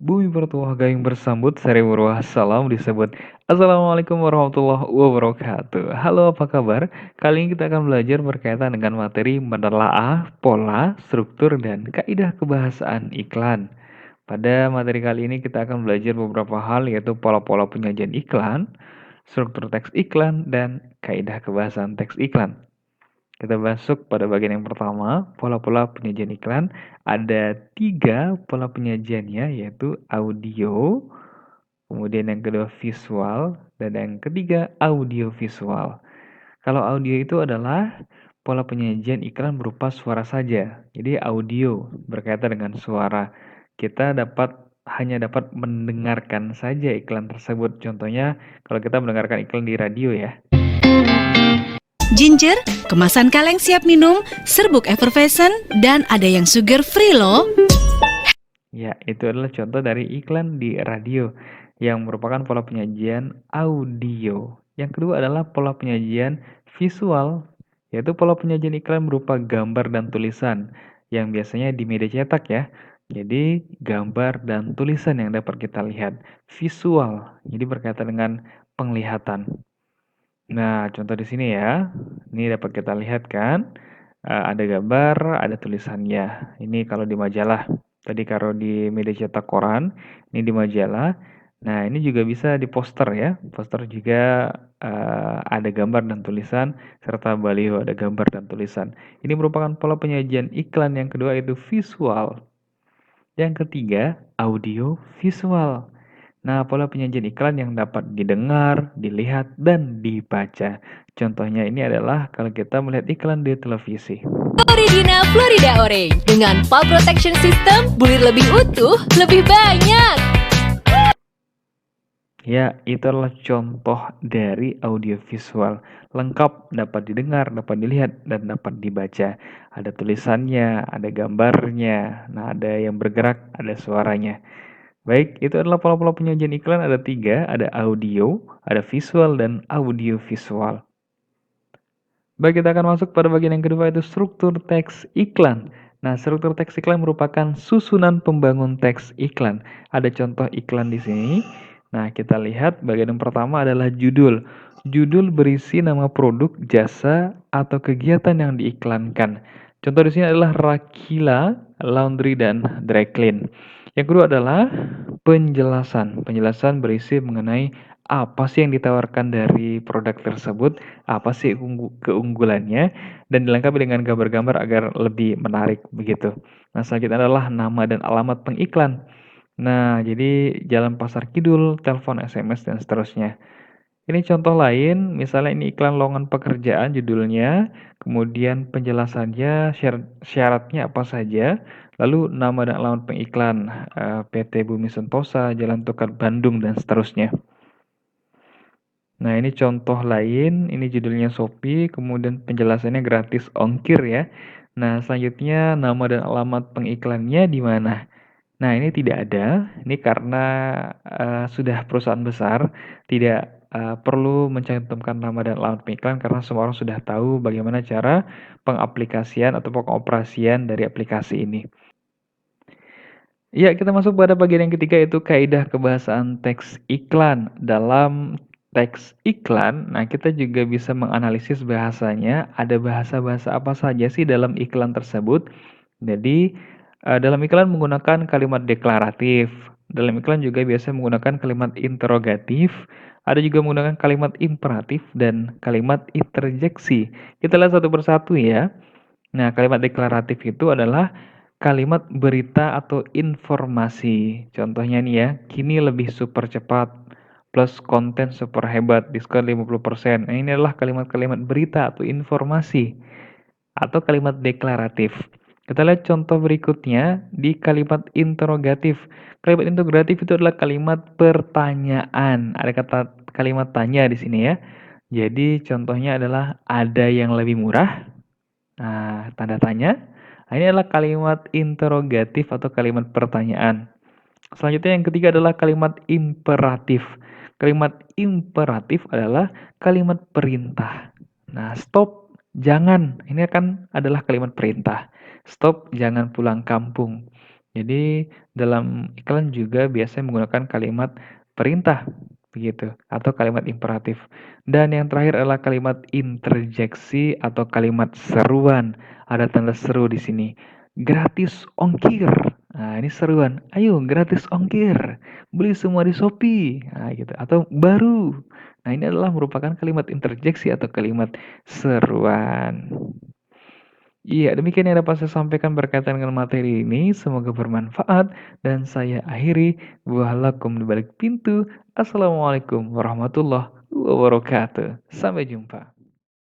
Bumi bertuah gayung bersambut, seribu ruah salam disebut. Assalamualaikum warahmatullahi wabarakatuh. Halo, apa kabar? Kali ini kita akan belajar berkaitan dengan materi menelaah pola, struktur, dan kaidah kebahasaan iklan. Pada materi kali ini kita akan belajar beberapa hal yaitu pola-pola penyajian iklan, struktur teks iklan, dan kaidah kebahasaan teks iklan. Kita masuk pada bagian yang pertama, pola-pola penyajian iklan. Ada 3 pola penyajiannya, yaitu audio, kemudian yang kedua visual, dan yang ketiga audio visual. Kalau audio itu adalah pola penyajian iklan berupa suara saja. Jadi audio berkaitan dengan suara. Kita hanya dapat mendengarkan saja iklan tersebut. Contohnya kalau kita mendengarkan iklan di radio ya. Ginger, kemasan kaleng siap minum, serbuk effervescent, dan ada yang sugar free loh. Ya, itu adalah contoh dari iklan di radio yang merupakan pola penyajian audio. Yang kedua adalah pola penyajian visual, yaitu pola penyajian iklan berupa gambar dan tulisan yang biasanya di media cetak ya. Jadi, gambar dan tulisan yang dapat kita lihat. Visual, jadi berkaitan dengan penglihatan. Nah, contoh di sini ya. Ini dapat kita lihat kan, ada gambar, ada tulisannya. Ini kalau di majalah. Tadi kalau di media cetak koran, ini di majalah. Nah, ini juga bisa di poster ya. Poster juga ada gambar dan tulisan serta baliho ada gambar dan tulisan. Ini merupakan pola penyajian iklan yang kedua yaitu visual. Yang ketiga, audio visual. Nah, pola penyajian iklan yang dapat didengar, dilihat, dan dibaca. Contohnya ini adalah kalau kita melihat iklan di televisi. Floridina Florida Orange dengan Fall Protection System, bulir lebih utuh, lebih banyak. Ya, itu adalah contoh dari audiovisual. Lengkap, dapat didengar, dapat dilihat, dan dapat dibaca. Ada tulisannya, ada gambarnya, nah ada yang bergerak, ada suaranya. Baik, itu adalah pola-pola penyajian iklan ada 3, ada audio, ada visual, dan audio visual. Baik, kita akan masuk pada bagian yang kedua yaitu struktur teks iklan. Nah, struktur teks iklan merupakan susunan pembangun teks iklan. Ada contoh iklan di sini. Nah, kita lihat bagian yang pertama adalah judul. Judul berisi nama produk, jasa, atau kegiatan yang diiklankan. Contoh di sini adalah Rakila Laundry dan Dry Clean. Yang kedua adalah penjelasan. Penjelasan berisi mengenai apa sih yang ditawarkan dari produk tersebut, apa sih keunggulannya, dan dilengkapi dengan gambar-gambar agar lebih menarik begitu. Nah, selanjutnya adalah nama dan alamat pengiklan. Nah, jadi jalan pasar kidul, telepon, SMS, dan seterusnya. Ini contoh lain, misalnya ini iklan lowongan pekerjaan judulnya, kemudian penjelasannya, syaratnya apa saja, lalu nama dan alamat pengiklan, PT Bumi Sentosa, Jalan Tukar Bandung, dan seterusnya. Nah, ini contoh lain, ini judulnya Shopee, kemudian penjelasannya gratis ongkir ya. Nah, selanjutnya nama dan alamat pengiklannya di mana? Nah, ini tidak ada, ini karena sudah perusahaan besar, tidak perlu mencantumkan nama dan alamat pengiklan karena semua orang sudah tahu bagaimana cara pengaplikasian atau pengoperasian dari aplikasi ini. Ya, kita masuk pada bagian yang ketiga yaitu kaidah kebahasaan teks iklan. Dalam teks iklan, nah kita juga bisa menganalisis bahasanya, ada bahasa-bahasa apa saja sih dalam iklan tersebut. Jadi, dalam iklan menggunakan kalimat deklaratif, dalam iklan juga biasa menggunakan kalimat interrogatif, ada juga menggunakan kalimat imperatif dan kalimat interjeksi. Kita lihat satu persatu ya. Nah, kalimat deklaratif itu adalah kalimat berita atau informasi. Contohnya nih ya, kini lebih super cepat, plus konten super hebat, diskon 50%. Nah, ini adalah kalimat-kalimat berita atau informasi, atau kalimat deklaratif. Kita lihat contoh berikutnya di kalimat interrogatif. Kalimat interrogatif itu adalah kalimat pertanyaan. Ada kata kalimat tanya di sini ya. Jadi contohnya adalah ada yang lebih murah. Nah, tanda tanya. Nah, ini adalah kalimat interrogatif atau kalimat pertanyaan. Selanjutnya yang ketiga adalah kalimat imperatif. Kalimat imperatif adalah kalimat perintah. Nah, stop, jangan. Ini kan adalah kalimat perintah. Stop, jangan pulang kampung. Jadi dalam iklan juga biasanya menggunakan kalimat perintah begitu atau kalimat imperatif. Dan yang terakhir adalah kalimat interjeksi atau kalimat seruan. Ada tanda seru di sini. Gratis ongkir. Nah, ini seruan. Ayo gratis ongkir. Beli semua di Shopee. Nah, gitu. Atau baru. Nah, ini adalah merupakan kalimat interjeksi atau kalimat seruan. Iya, demikian yang dapat saya sampaikan berkaitan dengan materi ini. Semoga bermanfaat dan saya akhiri walakum di balik pintu. Assalamualaikum warahmatullahi wabarakatuh. Sampai jumpa.